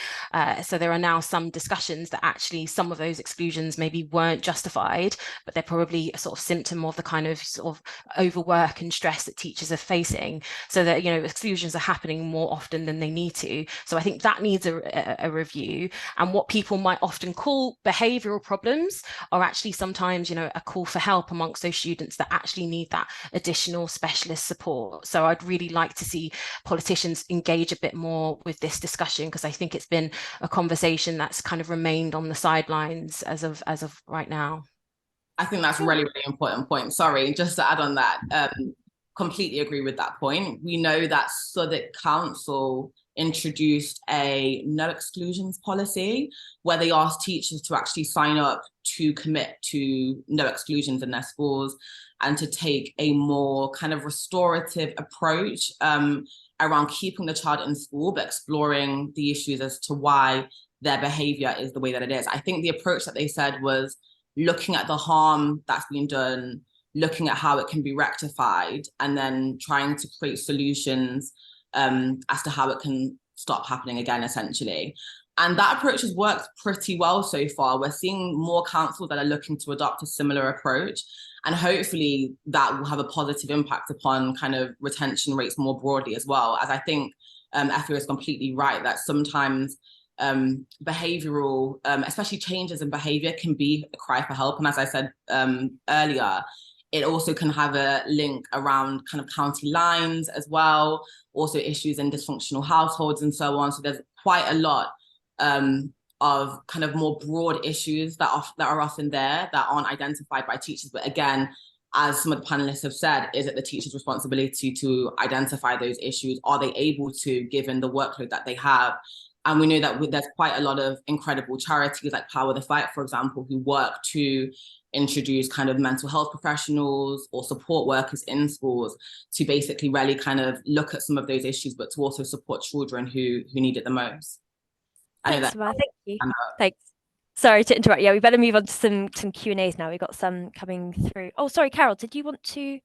So there are now some discussions that actually some of those exclusions maybe weren't justified, but they're probably a sort of symptom of the kind of sort of overwork and stress that teachers are facing. So that, you know, exclusions are happening more often than they need to. So I think that needs a review. And what people might often call behavioural problems are actually sometimes, you know, a call for help amongst those students that actually need that additional specialist support. So I'd really like to see politicians engage a bit more with this discussion, because I think it's been a conversation that's kind of remained on the sidelines as of right now. I think that's a really, really important point. Sorry, just to add on that, completely agree with that point. We know that Southwark Council introduced a no exclusions policy where they asked teachers to actually sign up to commit to no exclusions in their schools and to take a more kind of restorative approach around keeping the child in school, but exploring the issues as to why their behavior is the way that it is. I think the approach that they said was looking at the harm that's been done, looking at how it can be rectified, and then trying to create solutions as to how it can stop happening again, essentially. And that approach has worked pretty well so far. We're seeing more councils that are looking to adopt a similar approach. And hopefully that will have a positive impact upon kind of retention rates more broadly as well. As I think Efua is completely right that sometimes behavioural, especially changes in behaviour, can be a cry for help. And as I said earlier, it also can have a link around kind of county lines as well, also issues in dysfunctional households and so on. So there's quite a lot of kind of more broad issues that are often there that aren't identified by teachers. But again, as some of the panelists have said, is it the teacher's responsibility to identify those issues? Are they able to, given the workload that they have? And we know that there's quite a lot of incredible charities like Power the Fight, for example, who work to introduce kind of mental health professionals or support workers in schools to basically really kind of look at some of those issues, but to also support children who need it the most. Thanks, Samara. Thank you. Thanks. Sorry to interrupt. Yeah, we better move on to some Q&As now. We've got some coming through. Oh, sorry, Carol, did you want to?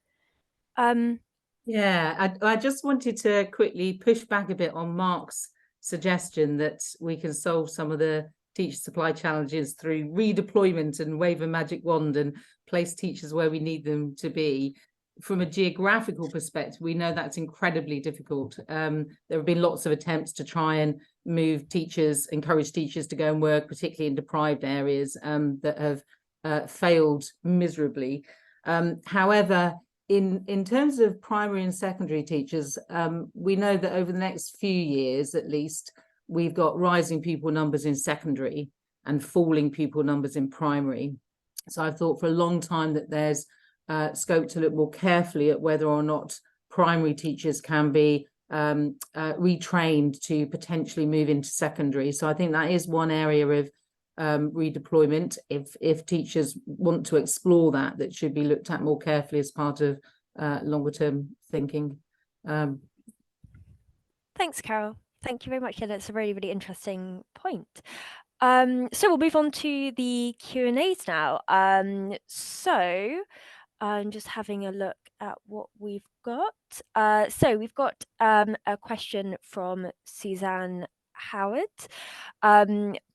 Yeah, I just wanted to quickly push back a bit on Mark's suggestion that we can solve some of the teacher supply challenges through redeployment and wave a magic wand and place teachers where we need them to be. From a geographical perspective, we know that's incredibly difficult. There have been lots of attempts to try and move teachers, encourage teachers to go and work, particularly in deprived areas, that have failed miserably. However, in terms of primary and secondary teachers, we know that over the next few years, at least, we've got rising pupil numbers in secondary and falling pupil numbers in primary. So I've thought for a long time that there's scope to look more carefully at whether or not primary teachers can be retrained to potentially move into secondary. So I think that is one area of redeployment. If teachers want to explore that, that should be looked at more carefully as part of longer term thinking. Thanks, Carol. Thank you very much. Yeah, that's a really, really interesting point. So we'll move on to the Q&As now. So I'm just having a look at what we've got. So we've got a question from Suzanne Howard.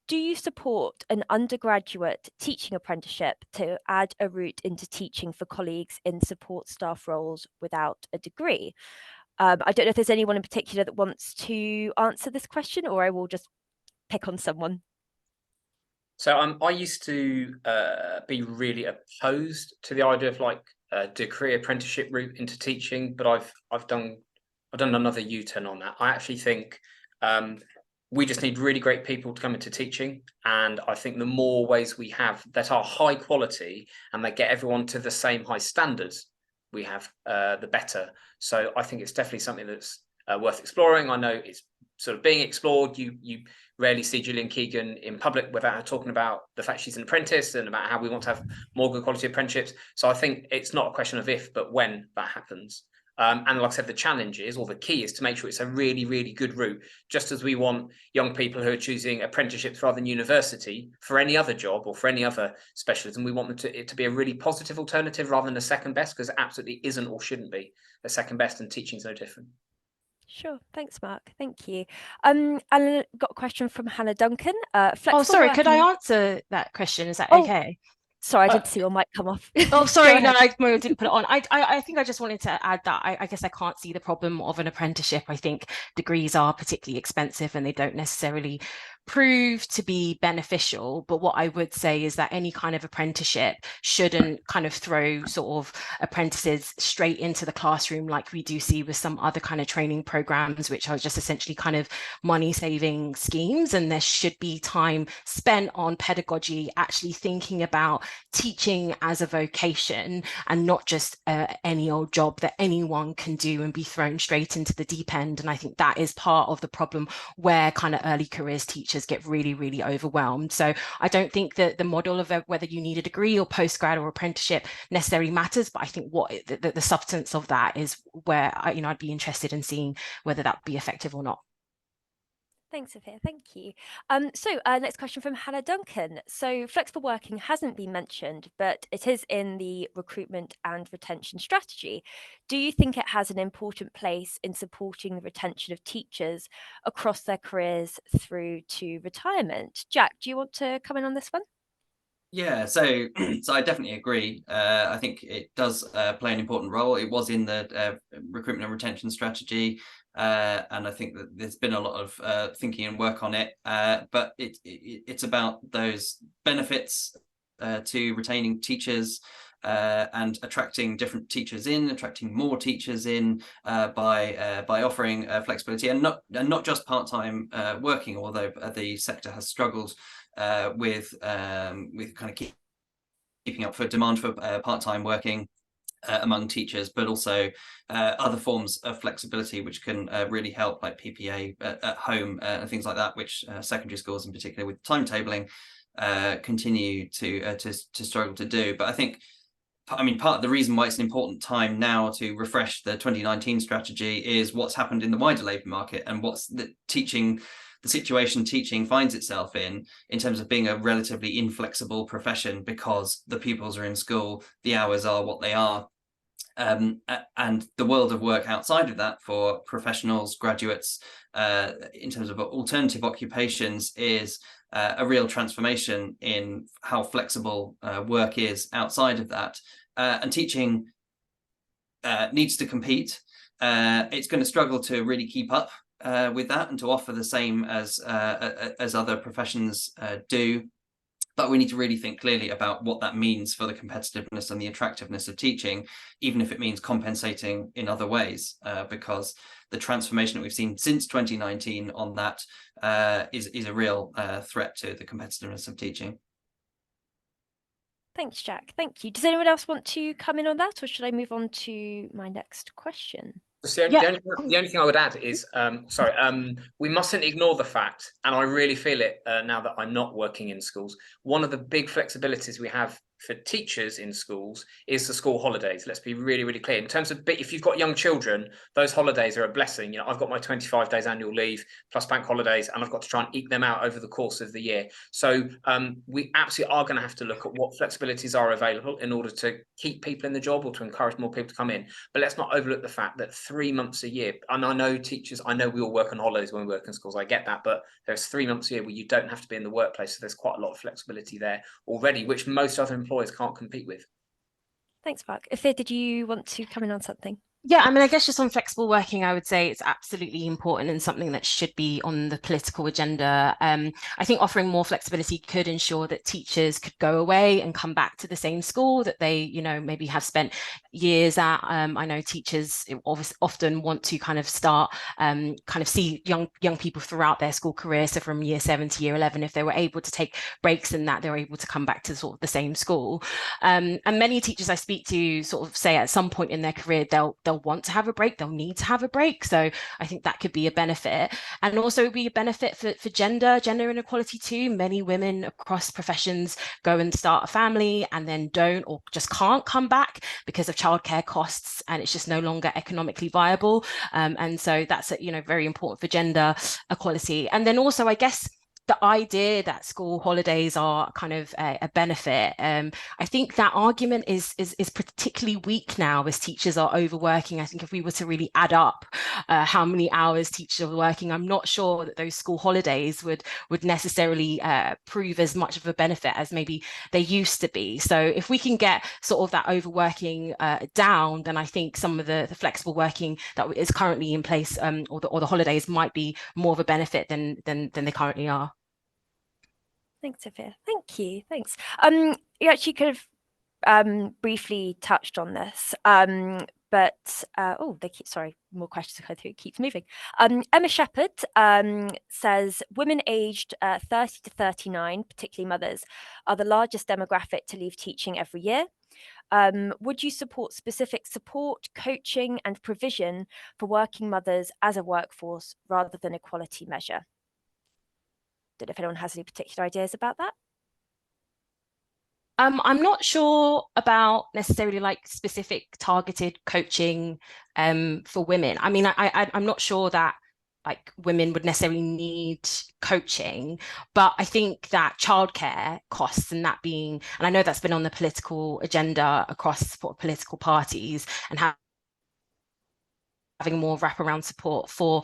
Do you support an undergraduate teaching apprenticeship to add a route into teaching for colleagues in support staff roles without a degree? I don't know if there's anyone in particular that wants to answer this question, or I will just pick on someone. So I used to be really opposed to the idea of like a degree apprenticeship route into teaching, but I've done another U-turn on that. I actually think we just need really great people to come into teaching, and I think the more ways we have that are high quality and they get everyone to the same high standards we have, the better. So I think it's definitely something that's worth exploring. I know it's sort of being explored. You rarely see Gillian Keegan in public without her talking about the fact she's an apprentice and about how we want to have more good quality apprenticeships. So I think it's not a question of if, but when that happens. And like I said, the challenge is, or the key is, to make sure it's a really, really good route, just as we want young people who are choosing apprenticeships rather than university for any other job or for any other specialism. We want them it to be a really positive alternative rather than a second best, because it absolutely isn't or shouldn't be a second best, and teaching's no different. Sure. Thanks, Mark. Thank you. And got a question from Hannah Duncan. Oh, sorry, could I answer that question? Is that okay? Sorry, I did see your mic come off. Oh, sorry, no, I didn't put it on. I think I just wanted to add that I guess I can't see the problem of an apprenticeship. I think degrees are particularly expensive and they don't necessarily prove to be beneficial. But what I would say is that any kind of apprenticeship shouldn't kind of throw sort of apprentices straight into the classroom like we do see with some other kind of training programs, which are just essentially kind of money saving schemes. And there should be time spent on pedagogy, actually thinking about teaching as a vocation and not just any old job that anyone can do and be thrown straight into the deep end. And I think that is part of the problem where kind of early careers teachers get really, really overwhelmed. So I don't think that the model of whether you need a degree or postgrad or apprenticeship necessarily matters, but I think what the substance of that is where I'd be interested in seeing whether that would be effective or not. Thanks, Sophia. Thank you. So next question from Hannah Duncan. So flexible working hasn't been mentioned, but it is in the recruitment and retention strategy. Do you think it has an important place in supporting the retention of teachers across their careers through to retirement? Jack, do you want to come in on this one? Yeah, so I definitely agree. I think it does play an important role. It was in the recruitment and retention strategy, and I think that there's been a lot of thinking and work on it. But it's about those benefits to retaining teachers and attracting different teachers in, attracting more teachers in by offering flexibility and not just part-time working, although the sector has struggled with kind of keeping up for demand for part-time working among teachers, but also other forms of flexibility which can really help, like PPA at home and things like that, which secondary schools in particular with timetabling continue to struggle to do. But I think, part of the reason why it's an important time now to refresh the 2019 strategy is what's happened in the wider labour market and what's the situation teaching finds itself in terms of being a relatively inflexible profession, because the pupils are in school, the hours are what they are. And the world of work outside of that for professionals, graduates, in terms of alternative occupations, is a real transformation in how flexible work is outside of that. And teaching needs to compete. It's going to struggle to really keep up with that and to offer the same as other professions do. But we need to really think clearly about what that means for the competitiveness and the attractiveness of teaching, even if it means compensating in other ways, because the transformation that we've seen since 2019 on that is a real threat to the competitiveness of teaching. Thanks, Jack. Thank you. Does anyone else want to come in on that, or should I move on to my next question? The only thing I would add is, we mustn't ignore the fact, and I really feel it now that I'm not working in schools, one of the big flexibilities we have for teachers in schools is the school holidays. Let's be really, really clear. In terms of, if you've got young children, those holidays are a blessing. You know, I've got my 25 days annual leave plus bank holidays, and I've got to try and eke them out over the course of the year. So we absolutely are going to have to look at what flexibilities are available in order to keep people in the job or to encourage more people to come in. But let's not overlook the fact that 3 months a year, and I know teachers, I know we all work on holidays when we work in schools, I get that, but there's 3 months a year where you don't have to be in the workplace. So there's quite a lot of flexibility there already, which most other employers can't compete with. Thanks, Mark. Efua, did you want to come in on something? Yeah, I mean, I guess just on flexible working, I would say it's absolutely important and something that should be on the political agenda. I think offering more flexibility could ensure that teachers could go away and come back to the same school that they, you know, maybe have spent years at. I know teachers often want to kind of start, kind of see young people throughout their school career. So from year 7 to year 11, if they were able to take breaks in that, they were able to come back to sort of the same school. And many teachers I speak to sort of say at some point in their career, they'll want to have a break, they'll need to have a break. So I think that could be a benefit, and also be a benefit for gender inequality too. Many women across professions go and start a family and then don't or just can't come back because of childcare costs, and it's just no longer economically viable. And so that's very important for gender equality. And then also, I guess, the idea that school holidays are kind of a benefit, I think that argument is particularly weak now as teachers are overworking. I think if we were to really add up how many hours teachers are working, I'm not sure that those school holidays would necessarily prove as much of a benefit as maybe they used to be. So if we can get sort of that overworking down, then I think some of the flexible working that is currently in place, or the holidays, might be more of a benefit than they currently are. Thanks, Efua. Thank you. Thanks. You actually could have briefly touched on this, but sorry, more questions to go through. It keeps moving. Emma Shepherd says women aged 30 to 39, particularly mothers, are the largest demographic to leave teaching every year. Would you support specific support, coaching, and provision for working mothers as a workforce rather than equality measure? Don't know if anyone has any particular ideas about that. I'm not sure about necessarily like specific targeted coaching for women. I mean, I'm not sure that like women would necessarily need coaching, but I think that childcare costs, and that being, and I know that's been on the political agenda across political parties, and having more wraparound support for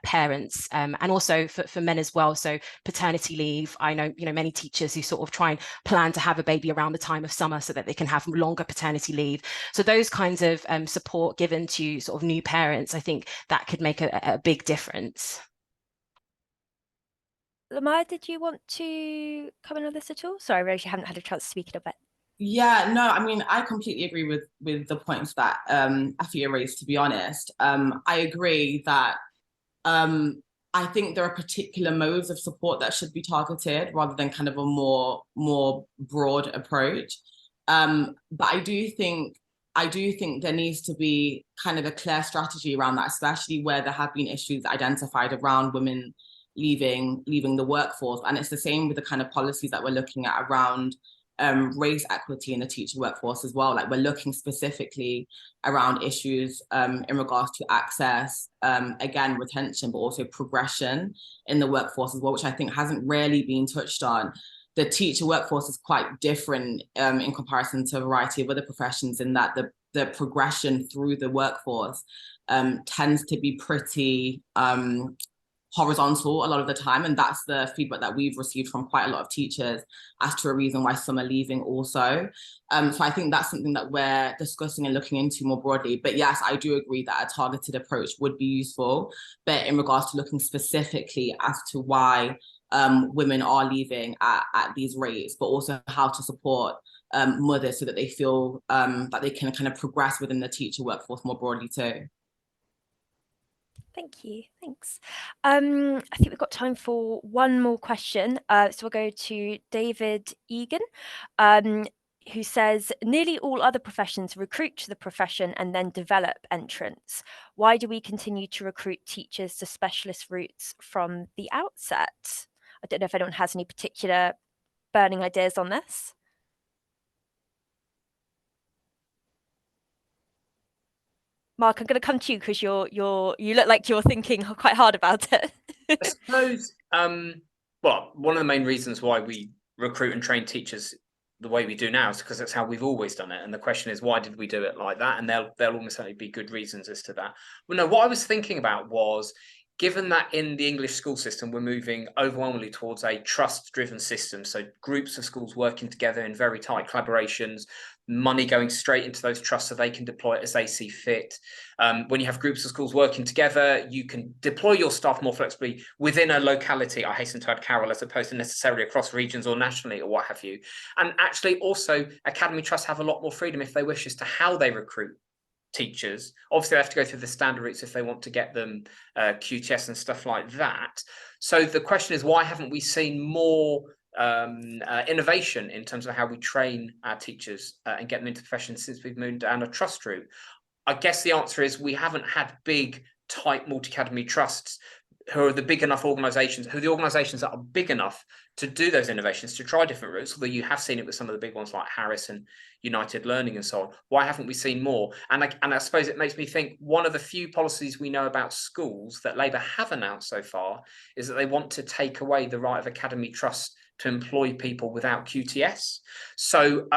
parents, and also for men as well. So paternity leave, I know, many teachers who sort of try and plan to have a baby around the time of summer so that they can have longer paternity leave. So those kinds of support given to sort of new parents, I think that could make a big difference. Lamaya, did you want to comment on this at all? Sorry, Rose, you haven't had a chance to speak in a bit. Yeah, no, I mean, I completely agree with the points that Efua raised, to be honest. I agree that I think there are particular modes of support that should be targeted rather than kind of a more broad approach. But I do think there needs to be kind of a clear strategy around that, especially where there have been issues identified around women leaving the workforce. And it's the same with the kind of policies that we're looking at around race equity in the teacher workforce as well. Like, we're looking specifically around issues in regards to access, again, retention, but also progression in the workforce as well, which I think hasn't really been touched on. The teacher workforce is quite different in comparison to a variety of other professions, in that the progression through the workforce tends to be pretty horizontal a lot of the time, and that's the feedback that we've received from quite a lot of teachers as to a reason why some are leaving also. So I think that's something that we're discussing and looking into more broadly. But yes, I do agree that a targeted approach would be useful, but in regards to looking specifically as to why women are leaving at these rates, but also how to support mothers so that they feel that they can kind of progress within the teacher workforce more broadly too. Thank you. Thanks. I think we've got time for one more question. So we'll go to David Egan, who says, nearly all other professions recruit to the profession and then develop entrants. Why do we continue to recruit teachers to specialist routes from the outset? I don't know if anyone has any particular burning ideas on this. Mark, I'm going to come to you because you look like you're thinking quite hard about it. I suppose, well, one of the main reasons why we recruit and train teachers the way we do now is because that's how we've always done it. And the question is, why did we do it like that? And there'll almost certainly be good reasons as to that. Well, no, what I was thinking about was, given that in the English school system, we're moving overwhelmingly towards a trust-driven system, so groups of schools working together in very tight collaborations, money going straight into those trusts so they can deploy it as they see fit. When you have groups of schools working together, you can deploy your staff more flexibly within a locality, I hasten to add, Carol, as opposed to necessarily across regions or nationally or what have you. And actually also academy trusts have a lot more freedom if they wish as to how they recruit teachers. Obviously, they have to go through the standard routes if they want to get them QTS and stuff like that. So the question is, why haven't we seen more innovation in terms of how we train our teachers and get them into professions since we've moved down a trust route? I guess the answer is we haven't had big, tight multi-academy trusts who are the big enough organisations, who are the organisations that are big enough to do those innovations, to try different routes, although you have seen it with some of the big ones like Harris and United Learning and so on. Why haven't we seen more? And I suppose it makes me think one of the few policies we know about schools that Labour have announced so far is that they want to take away the right of academy trust to employ people without QTS. So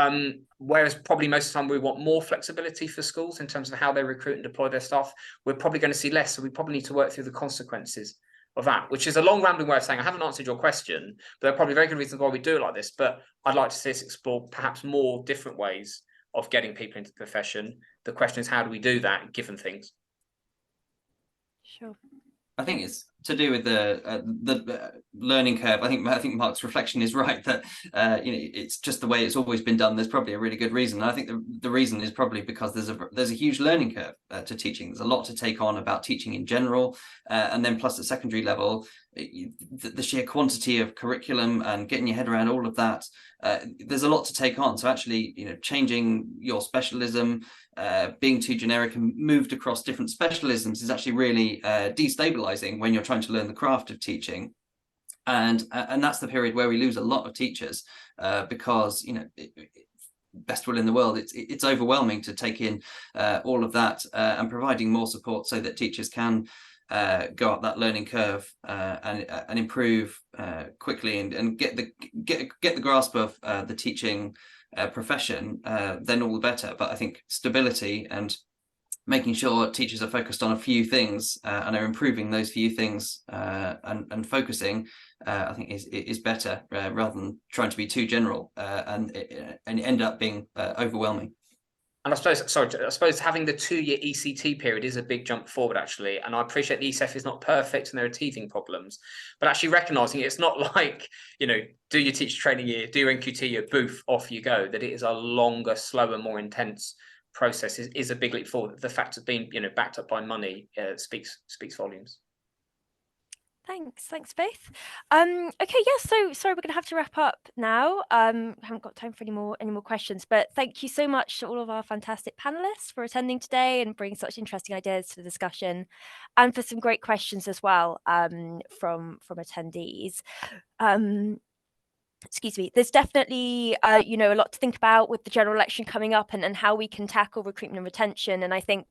whereas probably most of the time we want more flexibility for schools in terms of how they recruit and deploy their staff, we're probably going to see less. So we probably need to work through the consequences of that, which is a long rambling way of saying I haven't answered your question, but there are probably very good reasons why we do it like this. But I'd like to see us explore perhaps more different ways of getting people into the profession. The question is, how do we do that given things? Sure. I think it's to do with the learning curve. I think Mark's reflection is right that it's just the way it's always been done. There's probably a really good reason. And I think the reason is probably because there's a huge learning curve to teaching. There's a lot to take on about teaching in general, and then plus at secondary level, the sheer quantity of curriculum and getting your head around all of that. There's a lot to take on. So actually, changing your specialism, being too generic and moved across different specialisms is actually really destabilizing when you're trying to learn the craft of teaching. And that's the period where we lose a lot of teachers because, best will in the world, it's overwhelming to take in all of that and providing more support so that teachers can go up that learning curve and improve quickly and get the grasp of the teaching profession, then all the better. But I think stability and making sure teachers are focused on a few things and are improving those few things and focusing, I think is better rather than trying to be too general and end up being overwhelming. And I suppose having the 2-year ECT period is a big jump forward, actually. And I appreciate the ECF is not perfect and there are teething problems, but actually recognising it's not like, do your teacher training year, do your NQT year, boof, off you go. That it is a longer, slower, more intense process is a big leap forward. The fact of being, backed up by money speaks volumes. Thanks both. Okay, yeah, so sorry, we're gonna have to wrap up now. Haven't got time for any more questions, but thank you so much to all of our fantastic panelists for attending today and bringing such interesting ideas to the discussion, and for some great questions as well from attendees. Excuse me, there's definitely, a lot to think about with the general election coming up and how we can tackle recruitment and retention. And I think,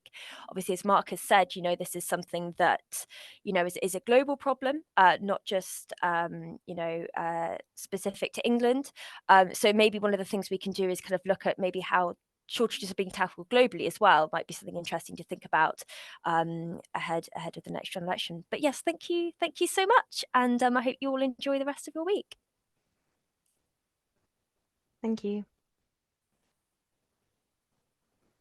obviously, as Mark has said, this is something that, is a global problem, not just, specific to England. So maybe one of the things we can do is kind of look at maybe how shortages are being tackled globally as well. Might be something interesting to think about ahead of the next general election. But yes, thank you so much. And I hope you all enjoy the rest of your week. Thank you.